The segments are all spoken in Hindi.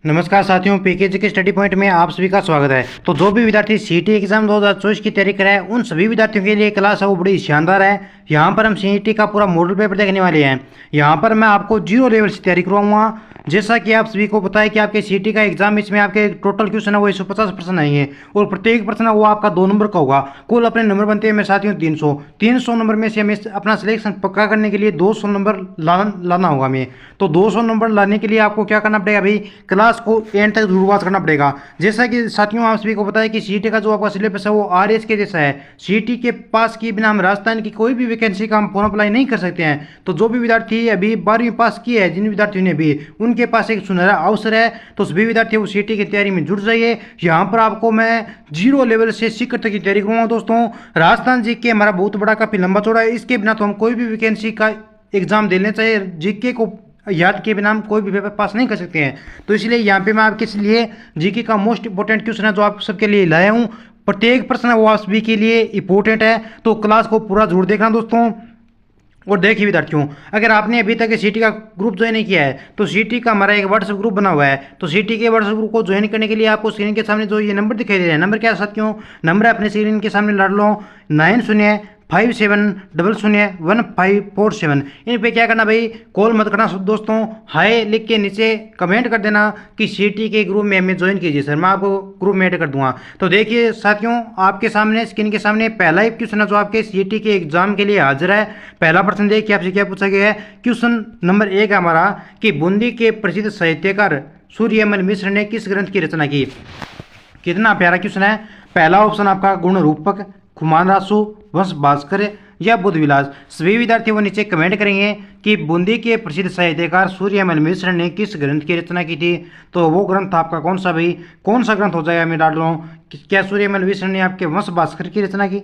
नमस्कार साथियों, पीकेजी के स्टडी पॉइंट में आप सभी का स्वागत है। तो जो भी विद्यार्थी सीईटी एग्जाम 2024 की तैयारी कर रहे हैं उन सभी विद्यार्थियों के लिए क्लास है वो बड़ी शानदार है। यहाँ पर हम सीईटी का पूरा मॉडल पेपर देखने वाले हैं। यहाँ पर मैं आपको जीरो लेवल से तैयारी करवाऊंगा। जैसा कि आप सभी को पता है कि आपके सीईटी का एग्जाम इसमें आपके टोटल क्वेश्चन है वो 150% आएंगे और प्रत्येक प्रश्न है वो आपका 2 नंबर का होगा। कुल अपने नंबर बनते हैं मेरे साथियों 300 नंबर में से हमें अपना सिलेक्शन पक्का करने के लिए 200 नंबर लाना होगा हमें। तो 200 नंबर लाने के लिए आपको क्या करना पड़ेगा भाई, क्लास को एंड तक जरूर वॉच करना पड़ेगा। जैसा कि साथियों आप सभी को पता है कि सीईटी का जो आपका सिलेबस है वो आरएस के जैसा है। सीईटी के पास किए बिना हम राजस्थान की कोई भी वैकेंसी का हम फॉर्म अप्लाई नहीं कर सकते हैं। तो जो भी विद्यार्थी अभी 12वीं पास किए हैं, जिन विद्यार्थियों ने भी, उनके पास एक सुनहरा अवसर है। तो सभी विद्यार्थी वो सीईटी की तैयारी में जुट जाइए। यहाँ पर आपको मैं जीरो लेवल से शिखर तक की तैयारी करूंगा। दोस्तों, राजस्थान जीके हमारा बहुत बड़ा काफी लंबा चौड़ा है। इसके बिना तो हम कोई भी वैकेंसी का एग्जाम दे लेना चाहिए। जीके को याद के बिना हम कोई भी पेपर पास नहीं कर सकते हैं। तो इसलिए यहाँ पे मैं आपके लिए जीके का मोस्ट इंपॉर्टेंट क्वेश्चन है जो आप सबके लिए लाया हूँ। प्रत्येक प्रश्न वो आप सभी के लिए इंपॉर्टेंट है। तो क्लास को पूरा जरूर देखना दोस्तों। और देखिए विद्यार्थियों, अगर आपने अभी तक सीईटी का ग्रुप ज्वाइन नहीं किया है तो सीईटी का हमारा एक व्हाट्सएप ग्रुप बना हुआ है। तो सीईटी के व्हाट्सएप ग्रुप को ज्वाइन करने के लिए आपको स्क्रीन के सामने जो ये नंबर दिखाई दे रहा है, नंबर क्या है साथियों, नंबर है अपने स्क्रीन के सामने लड़ लो 9057001547। इन पे क्या करना भाई, कॉल मत करना दोस्तों, हाय लिख के नीचे कमेंट कर देना कि सीईटी के ग्रुप में हमें ज्वाइन कीजिए सर, मैं आपको ग्रुप में ऐड कर दूंगा। तो देखिए साथियों, आपके सामने स्क्रीन के सामने पहला ही क्वेश्चन है जो आपके सीईटी के एग्जाम के लिए हाजिर है। पहला प्रश्न देखिए, आपसे क्या पूछा गया है। क्वेश्चन नंबर 1 है हमारा कि बूंदी के प्रसिद्ध साहित्यकार सूर्यमल मिश्र ने किस ग्रंथ की रचना की। कितना प्यारा क्वेश्चन है। पहला ऑप्शन आपका गुण रूपक, खुमान रासु, वंश भास्कर या बुद्ध विलास। सभी विद्यार्थी वो नीचे कमेंट करेंगे कि बूंदी के प्रसिद्ध साहित्यकार सूर्यमल मिश्र ने किस ग्रंथ की रचना की थी। तो वो ग्रंथ आपका कौन सा भाई, कौन सा ग्रंथ हो जाएगा, मैं डाल रहा हूँ। क्या सूर्यमल मिश्र ने आपके वंश भास्कर की रचना की,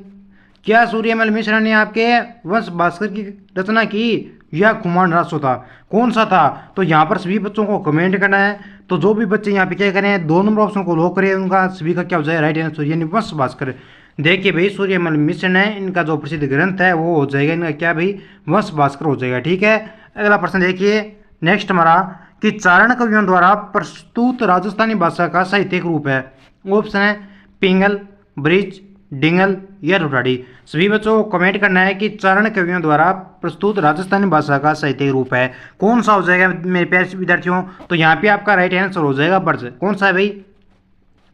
क्या सूर्यमल मिश्र ने आपके वंश भास्कर की रचना की, या खुमान रासु था, कौन सा था। तो यहाँ पर सभी बच्चों को कमेंट करना है। तो जो भी बच्चे यहाँ पे क्या करें, 2 नंबर ऑप्शन को लॉक करें, उनका सभी का क्या हो जाएगा राइट आंसर, यानी वंश भास्कर। देखिए भाई, सूर्यमल मिश्र ने इनका जो प्रसिद्ध ग्रंथ है वो हो जाएगा इनका क्या भाई, वंश भास्कर हो जाएगा। ठीक है, अगला प्रश्न देखिए नेक्स्ट हमारा कि चारण कवियों द्वारा प्रस्तुत राजस्थानी भाषा का साहित्यिक रूप है। ऑप्शन है पिंगल, ब्रिज, डिंगल या रुटाड़ी। सभी बच्चों को कमेंट करना है कि चारण कवियों द्वारा प्रस्तुत राजस्थानी भाषा का साहित्यिक रूप है कौन सा हो जाएगा मेरे प्यारे विद्यार्थियों। तो यहाँ पे आपका राइट आंसर हो जाएगा ब्रज। कौन सा है भाई,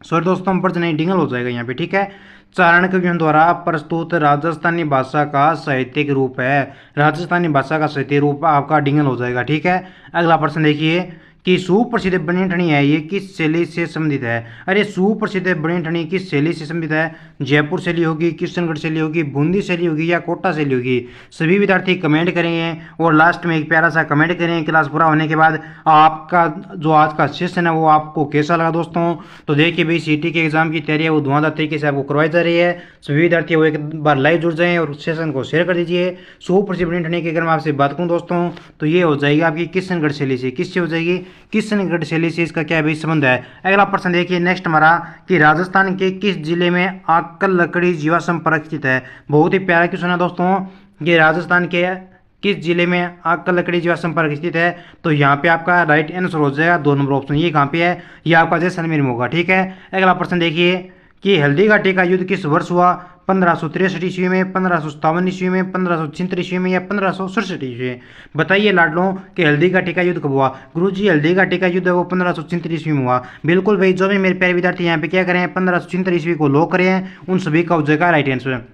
सॉरी दोस्तों, ब्रज नहीं, डिंगल हो जाएगा यहाँ पे। ठीक है, चारण कवियों द्वारा प्रस्तुत राजस्थानी भाषा का साहित्यिक रूप है, राजस्थानी भाषा का साहित्यिक रूप आपका डिंगल हो जाएगा। ठीक है, अगला प्रश्न देखिए कि सुप्रसिद्ध बनीठनी है ये किस शैली से संबंधित है। अरे सुप्रसिद्ध बनीठनी किस शैली से संबंधित है, जयपुर शैली होगी, किशनगढ़ शैली होगी, बूंदी शैली होगी या कोटा शैली होगी। सभी विद्यार्थी कमेंट करेंगे और लास्ट में एक प्यारा सा कमेंट करेंगे क्लास पूरा होने के बाद आपका जो आज का सेशन है वो आपको कैसा लगा दोस्तों। तो देखिए भाई, सीईटी के एग्जाम की तैयारी है वो धुआंधार तरीके से आपको करवाई जा रही है। सभी विद्यार्थी वो एक बार लाइव जुड़ जाएं और सेशन को शेयर कर दीजिए। सुप्रसिद्ध बनीठनी की अगर मैं आपसे बात करूँ दोस्तों तो ये हो जाएगी आपकी किशनगढ़ शैली से। किससे हो जाएगी, किशनगढ़ शैली से इसका क्या भी संबंध है। अगला प्रश्न देखिए नेक्स्ट हमारा कि राजस्थान के किस जिले में आक्कल लकड़ी जीवाश्म पार्क स्थित है। बहुत ही प्यारा क्वेश्चन है दोस्तों, ये राजस्थान के किस जिले में आक्कल लकड़ी जीवाश्म पार्क स्थित है। तो यहाँ पे आपका राइट आंसर हो जाएगा 2 नंबर ऑप्शन। ये कहाँ पे है, ये आपका जैसलमेर में होगा। ठीक है, अगला प्रश्न देखिए कि हल्दी घाटी का युद्ध किस वर्ष हुआ। 1563 ईस्वी में, 1557 ईस्वी में, 1576 ईस्वी में या 1567 ईस्वी में। बताइए लाडलों कि हल्दी घाटी का युद्ध कब हुआ। गुरुजी, हल्दी घाटी का युद्ध है वो 1576 ईस्वी में हुआ। बिल्कुल भाई, जो भी मेरे प्यारे विद्यार्थी यहाँ पे क्या करें 1576 ईस्वी को लॉक करें, उन सभी का हो जाएगा राइट आंसर।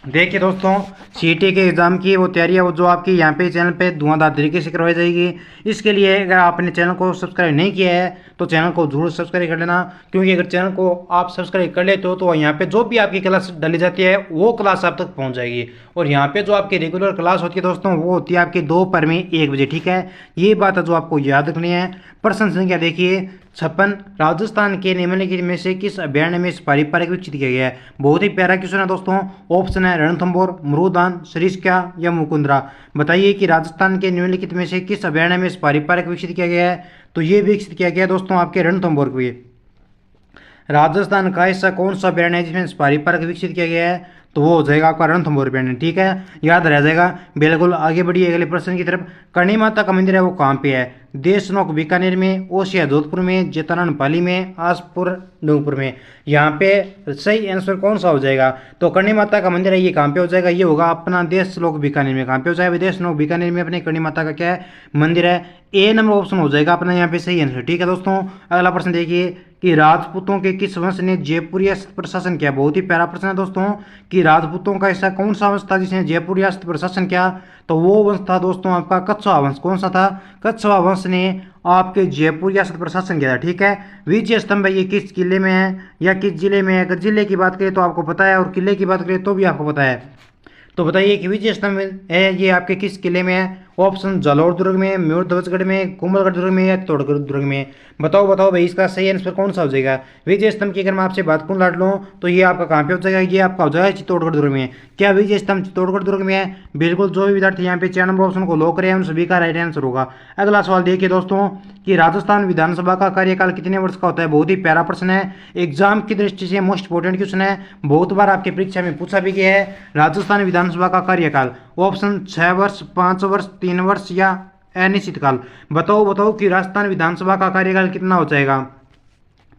देखिए दोस्तों, सीईटी के एग्जाम की वो तैयारी है वो जो आपकी यहाँ पे चैनल पे धुआंधार तरीके से करवाई जाएगी। इसके लिए अगर आपने चैनल को सब्सक्राइब नहीं किया है तो चैनल को जरूर सब्सक्राइब कर लेना, क्योंकि अगर चैनल को आप सब्सक्राइब कर लेते हो तो यहाँ पे जो भी आपकी क्लास डाली जाती है वो क्लास आप तक पहुँच जाएगी। और यहाँ पे जो आपकी रेगुलर क्लास होती है दोस्तों वो होती है आपकी दोपहर में 1 बजे। ठीक है, ये बात है जो आपको याद रखनी है। प्रश्न संख्या देखिए 56, राजस्थान के निम्नलिखित में से किस अभ्यारण्य में सफारी पार्क विकसित किया गया है। बहुत ही प्यारा क्वेश्चन है दोस्तों। ऑप्शन है रणथंभौर, मरूदान, सरिस्का या मुकुंदरा। बताइए कि राजस्थान के निम्नलिखित में से किस अभ्यारण्य में सफारी पार्क विकसित किया गया है। तो ये विकसित किया गया दोस्तों आपके रणथंभौर को। राजस्थान का ऐसा कौन सा अभ्यारण्य है जिसमें सफारी पार्क विकसित किया गया है। तो वो हो जाएगा आपका रणथंभौर पेंडेन। ठीक है, याद रह जाएगा। बिल्कुल आगे बढ़िए अगले प्रश्न की तरफ। करणी माता का मंदिर है वो कहाँ पे है? देशनोक बीकानेर में, ओसिया जोधपुर में, जेतारण पाली में, आसपुर डूंगपुर में। यहाँ पे सही आंसर कौन सा हो जाएगा? तो करणी माता का मंदिर है ये कहाँ पे हो जाएगा? ये होगा अपना देशनोक बीकानेर में। कहाँ पे हो जाएगा? देशनोक बीकानेर में अपने करणी माता का क्या है? मंदिर है। ए नंबर ऑप्शन हो जाएगा अपना यहाँ पे सही आंसर। ठीक है दोस्तों, अगला प्रश्न देखिए कि राजपूतों के किस वंश ने जयपुर रियासत पर शासन किया? बहुत ही प्यारा प्रश्न है दोस्तों कि राजपूतों का ऐसा कौन सा वंश था जिसने जयपुर रियासत पर शासन किया? तो वो वंश था दोस्तों आपका कच्छवाहा वंश। कौन सा था? कच्छवाहा वंश ने आपके जयपुर रियासत पर शासन किया था। ठीक है, विजय स्तंभ है ये किस किले में है या किस जिले में है? अगर जिले की बात करें तो आपको पता है, और किले की बात करें तो भी आपको पता है। तो बताइए कि विजय स्तंभ है ये आपके किस किले में है? ऑप्शन जालौर दुर्ग में, मयूरध्वजगढ़ में, कुंभलगढ़ दुर्ग में या चित्तौड़गढ़ दुर्ग में। बताओ बताओ भाई, इसका सही आंसर कौन सा हो जाएगा? विजय स्तंभ की अगर मैं आपसे बात करूँ लाट लूँ तो ये आपका कहाँ पे हो जाएगा? ये आपका हो जाएगा चित्तौड़गढ़ दुर्ग में। क्या विजय स्तंभ चित्तौड़गढ़ दुर्ग में है? बिल्कुल, जो भी विद्यार्थी यहाँ पे 4 नंबर ऑप्शन को लॉक करें उन सभी का राइट आंसर होगा। अगला सवाल देखिए दोस्तों कि राजस्थान विधानसभा का कार्यकाल कितने वर्ष का होता है? बहुत ही प्यारा प्रश्न है, एग्जाम की दृष्टि से मोस्ट इंपोर्टेंट क्वेश्चन है, बहुत बार आपकी परीक्षा में पूछा भी गया है। राजस्थान विधानसभा का कार्यकाल ऑप्शन 6 वर्ष, 5 वर्ष, 3 वर्ष या अनिश्चित काल। बताओ बताओ कि राजस्थान विधानसभा का कार्यकाल कितना हो जाएगा?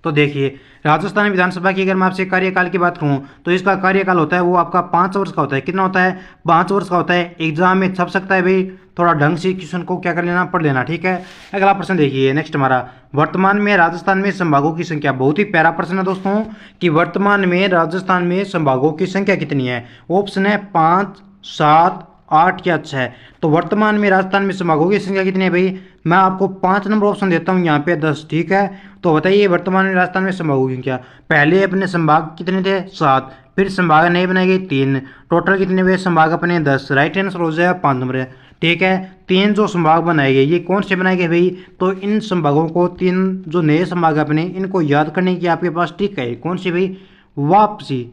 तो देखिए राजस्थान विधानसभा की अगर मैं आपसे कार्यकाल की बात करूं तो इसका कार्यकाल होता है वो आपका 5 वर्ष का होता है। कितना होता है? 5 वर्ष का होता है। एग्जाम में छप सकता है भाई, थोड़ा ढंग से क्वेश्चन को क्या कर लेना, पढ़ लेना। ठीक है, अगला प्रश्न देखिए नेक्स्ट हमारा, वर्तमान में राजस्थान में संभागों की संख्या। बहुत ही प्यारा प्रश्न है दोस्तों कि वर्तमान में राजस्थान में संभागों की संख्या कितनी है? ऑप्शन है 5, 7, 8 या 6। तो वर्तमान में राजस्थान में संभागों की संख्या कितनी है भाई? मैं आपको 5 नंबर ऑप्शन देता हूँ यहाँ पे 10। ठीक है, तो बताइए वर्तमान में राजस्थान में संभागों की संख्या। पहले अपने संभाग कितने थे? 7, फिर संभाग नए बनाए गए 3, टोटल कितने हुए संभाग अपने? 10। राइट आंसर हो जाएगा 5 नंबर। ठीक है, 3 जो संभाग बनाए गए ये कौन से बनाए गए भाई? तो इन संभागों को 3 जो नए संभाग अपने इनको याद करने की आपके पास ट्रिक है। कौन सी भाई? वापसी।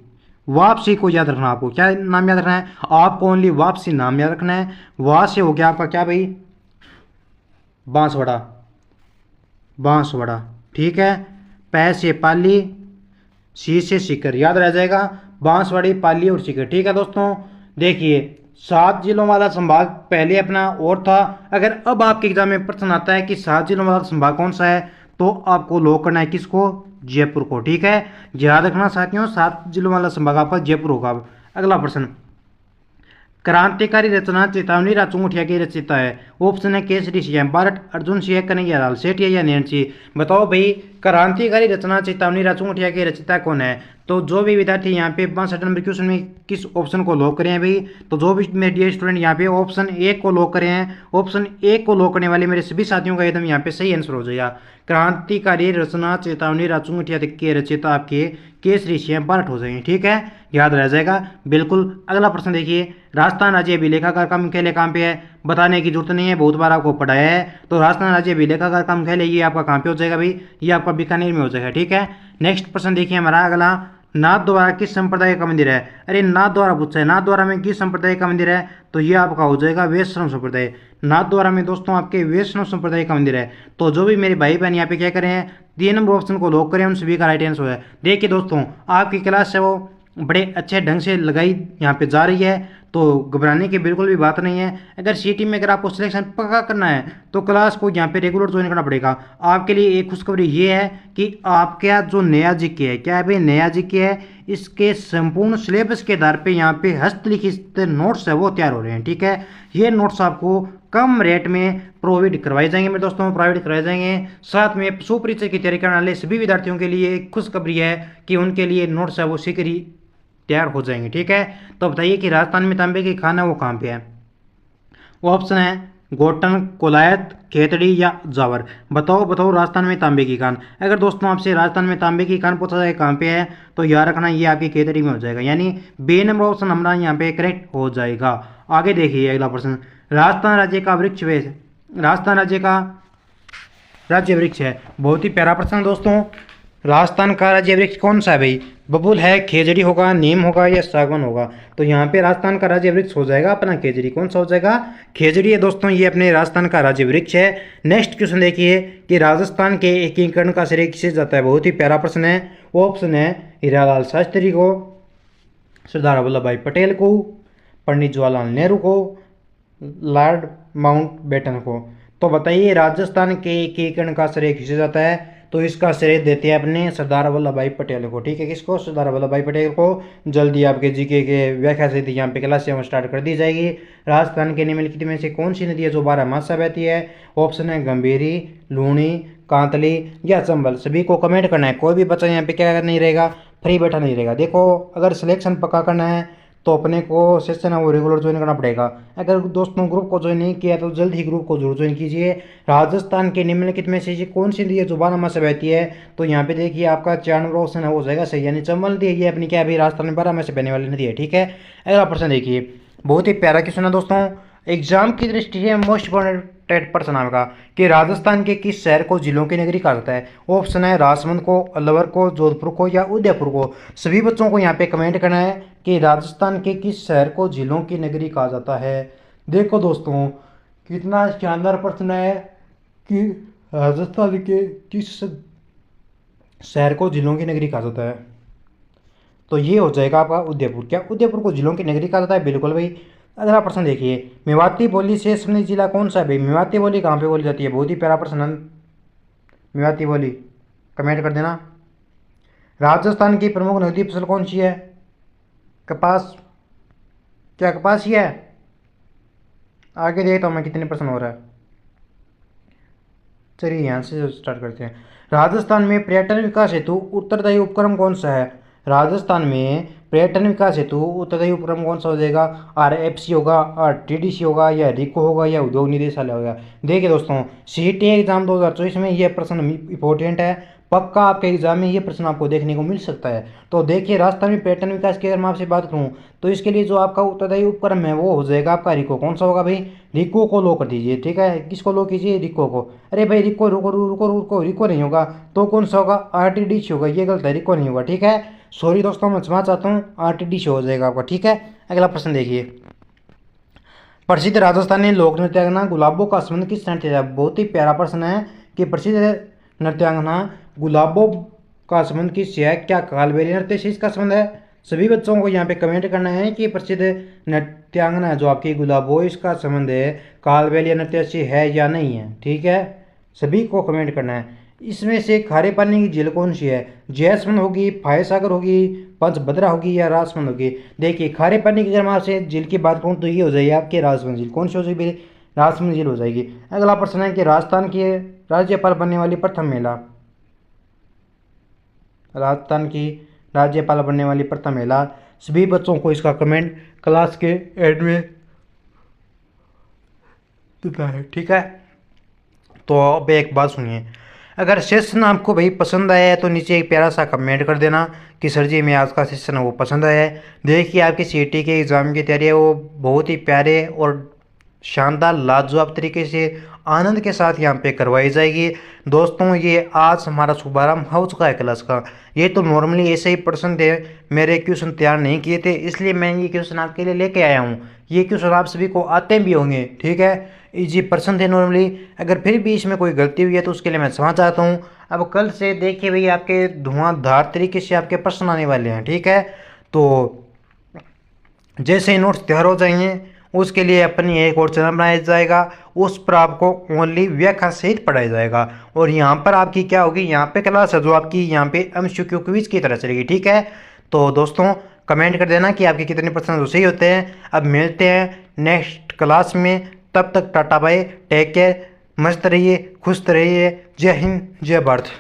वापसी को याद रखना। आपको क्या नाम याद रखना है? आपको ओनली वापसी नाम याद रखना है। वहां से हो गया आपका क्या भाई? बांसवाड़ा। बांसवाड़ा। ठीक है, पै से पाली, सी से सीकर, याद रह जाएगा बांसवाड़ी, पाली और सीकर। ठीक है दोस्तों, देखिए 7 जिलों वाला संभाग पहले अपना और था। अगर अब आपके एग्जाम में प्रश्न आता है कि 7 जिलों वाला संभाग कौन सा है तो आपको लॉक करना है किसको? जयपुर को। ठीक है, याद रखना साथियों 7 जिलों वाला संभाग आपका जयपुर होगा। अगला प्रश्न, क्रांतिकारी रचना चेतावनी राचुंगठिया की रचयिता है। ऑप्शन है केसरी सिंह, बारट, अर्जुन सिंह, कन्हैयालाल सेठिया या नैन सिंह। बताओ भाई क्रांतिकारी रचना चेतावनी राचुंगठिया की रचयिता कौन है? तो जो भी विद्यार्थी यहाँ पे 65 नंबर क्वेश्चन में किस ऑप्शन को लॉक करें भाई? तो जो भी मेरे डियर स्टूडेंट यहाँ पे ऑप्शन 1 को लॉक करें हैं, ऑप्शन 1 को लॉक करने वाले मेरे सभी साथियों का एकदम यहाँ पे सही आंसर हो जाएगा। क्रांतिकारी रचना चेतावनी राचुंगठिया के रचयिता आपके केसरी सिंह बारट हो जाएंगे। ठीक है, याद रह जाएगा बिल्कुल। अगला प्रश्न देखिए, राजस्थान राज्य अभिलेखागार का मुख्यालय कहाँ पे है? बताने की जरूरत नहीं है, बहुत बार आपको पढ़ाया है। तो राजस्थान राज्य अभिलेखागार का मुख्यालय ये आपका कहाँ पे हो जाएगा भाई? ये आपका बीकानेर में हो जाएगा। ठीक है, नेक्स्ट प्रश्न देखिए हमारा अगला, नाथ द्वारा किस संप्रदाय का मंदिर है? अरे नाथ द्वारा पूछा है, नाथ द्वारा में किस संप्रदाय का मंदिर है? तो ये आपका हो जाएगा वैष्णव संप्रदाय। नाथ द्वारा में दोस्तों आपके वैष्णव संप्रदाय का मंदिर है। तो जो भी मेरे भाई बहन यहाँ पे क्या करें हैं 3 नंबर ऑप्शन को लॉक करें, उन सभी का राइट आंसर है। देखिए दोस्तों आपकी क्लास है वो बड़े अच्छे ढंग से लगाई यहाँ पे जा रही है, तो घबराने की बिल्कुल भी बात नहीं है। अगर सीटी में अगर आपको सिलेक्शन पक्का करना है तो क्लास को यहाँ पे रेगुलर ज्वाइन करना पड़ेगा। आपके लिए एक खुशखबरी ये है कि आपका जो नया जीके है, क्या है भाई? नया जीके है, इसके संपूर्ण सिलेबस के आधार पे यहाँ पे हस्तलिखित नोट्स है वो तैयार हो रहे हैं। ठीक है, ये नोट्स आपको कम रेट में प्रोवाइड करवाए जाएंगे मेरे दोस्तों, प्रोवाइड करवाए जाएंगे। साथ में सुपरीक्षा की तैयारी करने वाले सभी विद्यार्थियों के लिए खुशखबरी है कि उनके लिए नोट्स है वो शीघ्र ही तैयार हो जाएंगे। ठीक है, तो बताइए कि राजस्थान में तांबे की खान है वो कहाँ पे है? ऑप्शन है गोटन, कोलायत, खेतड़ी या जावर। बताओ बताओ राजस्थान में तांबे की खान। अगर दोस्तों आपसे राजस्थान में तांबे की खान पूछा जाए कहाँ पे है तो याद रखना ये आपकी खेतड़ी में हो जाएगा, यानी बी नंबर ऑप्शन हमारा यहाँ पे करेक्ट हो जाएगा। आगे देखिए अगला प्रश्न, राजस्थान राज्य का वृक्ष राजस्थान राज्य का राज्य वृक्ष है। बहुत ही प्यारा प्रश्न दोस्तों, राजस्थान का राज्य वृक्ष कौन सा है भाई? बबूल है, खेजड़ी होगा, नीम होगा या सागवान होगा? तो यहाँ पे राजस्थान का राज्य वृक्ष हो जाएगा अपना खेजड़ी। कौन सा हो जाएगा? खेजड़ी है दोस्तों, ये अपने राजस्थान का राज्य वृक्ष है। नेक्स्ट क्वेश्चन देखिए कि राजस्थान के एकीकरण का श्रेय किसे जाता है? बहुत ही प्यारा प्रश्न है। ऑप्शन है हीरालाल शास्त्री को, सरदार वल्लभ भाई पटेल को, पंडित जवाहरलाल नेहरू को, लॉर्ड माउंटबेटन को। तो बताइए राजस्थान के एकीकरण का श्रेय किसे जाता है? तो इसका श्रेय देते हैं अपने सरदार वल्लभ भाई पटेल को। ठीक है, किसको? सरदार वल्लभ भाई पटेल को। जल्दी आपके जीके के व्याख्या से यहाँ पे क्लास स्टार्ट कर दी जाएगी। राजस्थान के निम्नलिखित में से कौन सी नदी है जो 12 मास से बहती है? ऑप्शन है गंभीरी, लूणी, कांतली या चंबल। सभी को कमेंट करना है, कोई भी बच्चा यहाँ पे क्या नहीं रहेगा, फ्री बैठा नहीं रहेगा। देखो अगर सिलेक्शन पक्का करना है तो अपने को सेशन है वो रेगुलर ज्वाइन करना पड़ेगा। अगर दोस्तों ग्रुप को ज्वाइन नहीं किया तो जल्द ही ग्रुप को जरूर ज्वाइन कीजिए। राजस्थान के निम्नलिखित में से कौन सी नदी है जो 12 मास से बहती है? तो यहाँ पे देखिए आपका 4 नंबर ऑप्शन है वो हो जाएगा सही, यानी चंबल नदी है। ये अपनी क्या है राजस्थान में 12 मास से बहने वाली नदी है। ठीक है, अगला प्रश्न देखिए, बहुत ही प्यारा क्वेश्चन है दोस्तों, एग्जाम की दृष्टि से मोस्ट इंपॉर्टेंट प्रश्न आपका कि राजस्थान के किस शहर को जिलों की नगरी कहा जाता है? ऑप्शन है राजसमंद को, अलवर को, जोधपुर को या उदयपुर को। सभी बच्चों को यहाँ पे कमेंट करना है कि राजस्थान के किस शहर को जिलों की नगरी कहा जाता है। देखो दोस्तों कितना शानदार प्रश्न है कि राजस्थान के किस शहर को जिलों की नगरी कहा जाता है? तो ये हो जाएगा आपका उदयपुर। क्या उदयपुर को जिलों की नगरी कहा जाता है? बिल्कुल भाई। अगला प्रश्न देखिए, मेवाती बोली से संबंधित जिला कौन सा है भाई? मेवाती बोली कहाँ पे बोली जाती है? बहुत ही प्यारा प्रश्न है। मेवाती बोली कमेंट कर देना। राजस्थान की प्रमुख नकदी फसल कौन सी है? कपास। क्या कपास ही है? आगे देखता हूँ मैं कितने प्रश्न हो रहा है। चलिए यहाँ से स्टार्ट करते हैं। राजस्थान में पर्यटन विकास हेतु उत्तरदायी उपक्रम कौन सा है? राजस्थान में पर्यटन विकास हेतु उत्तरदायी उपक्रम कौन सा हो जाएगा? RFC होगा, RTDC होगा या रिको होगा या उद्योग निदेशालय होगा। देखिए दोस्तों CET एग्जाम 2024 में यह प्रश्न इंपॉर्टेंट है, पक्का आपके एग्जाम में ये प्रश्न आपको देखने को मिल सकता है। तो देखिए राजस्थान में पर्यटन विकास की अगर मैं आपसे बात करूँ तो इसके लिए जो आपका उत्तरदायी उपक्रम है वो हो जाएगा आपका रिको। कौन सा होगा भाई? रिको को लो कर दीजिए। ठीक है, किसको लो कीजिए? रिको को। अरे भाई रिको रुको रुको रुको, रिको नहीं होगा तो कौन सा होगा? RTDC होगा। ये गलत है, रिको नहीं होगा। ठीक है, सॉरी दोस्तों मैं क्षमा चाहता हूँ, RTDC हो जाएगा आपका। ठीक है, अगला प्रश्न देखिए, प्रसिद्ध राजस्थानी लोक नृत्यांगना गुलाबों का संबंध किस नृत्य से? बहुत ही प्यारा प्रश्न है कि प्रसिद्ध नृत्यांगना गुलाबों का संबंध किससे है? क्या कालबेलिया नृत्य से इसका संबंध है? सभी बच्चों को यहाँ पे कमेंट करना है कि प्रसिद्ध नृत्यांगना जो आपकी गुलाबों इसका संबंध है कालबेलिया नृत्य से है या नहीं है। ठीक है, सभी को कमेंट करना है। इसमें से खारे पानी की झील कौन सी है? जयसमंद होगी, फायसागर होगी, पंचभद्रा होगी या राजसमंद होगी। देखिए खारे पानी की अगर मैं आपसे झील की बात करूँ तो ये हो जाएगी आपकी राजसमंद झील। कौन सी हो जाएगी? राजसमंद झील हो जाएगी। अगला प्रश्न है कि राजस्थान की राज्यपाल बनने वाली प्रथम महिला, राजस्थान की राज्यपाल बनने वाली प्रथम महिला। सभी बच्चों को इसका कमेंट क्लास के एंड में देता है। ठीक है, तो अब एक बात सुनिए, अगर सेशन आपको भाई पसंद आया है तो नीचे एक प्यारा सा कमेंट कर देना कि सर जी मैं आज का सेशन है वो पसंद आया है। देखिए आपकी CET के एग्ज़ाम की तैयारी है वो बहुत ही प्यारे और शानदार लाजवाब तरीके से आनंद के साथ यहाँ पे करवाई जाएगी। दोस्तों ये आज हमारा शुभारंभ हो चुका है क्लास का। ये तो नॉर्मली ऐसे ही प्रश्न थे, मेरे क्वेश्चन तैयार नहीं किए थे इसलिए मैं ये क्वेश्चन आपके लिए लेके आया हूँ। ये क्वेश्चन आप सभी को आते भी होंगे। ठीक है, इजी प्रश्न थे नॉर्मली, अगर फिर भी इसमें कोई गलती हुई है तो उसके लिए मैं क्षमा चाहता हूँ। अब कल से देखिए भाई आपके धुआंधार तरीके से आपके प्रश्न आने वाले हैं। ठीक है, तो जैसे ही नोट्स तैयार हो जाएंगे उसके लिए अपनी एक और चैनल बनाया जाएगा, उस पर आपको ओनली व्याख्या सहित पढ़ाया जाएगा। और यहाँ पर आपकी क्या होगी, यहाँ पे क्लास है जो आपकी यहाँ पे MCQ क्विज की तरह चलेगी। ठीक है, तो दोस्तों कमेंट कर देना कि आपके कितने प्रश्न सही होते हैं। अब मिलते हैं नेक्स्ट क्लास में, तब तक टाटा बाय, टेक केयर, मस्त रहिए, खुश रहिए। जय हिंद, जय भारत।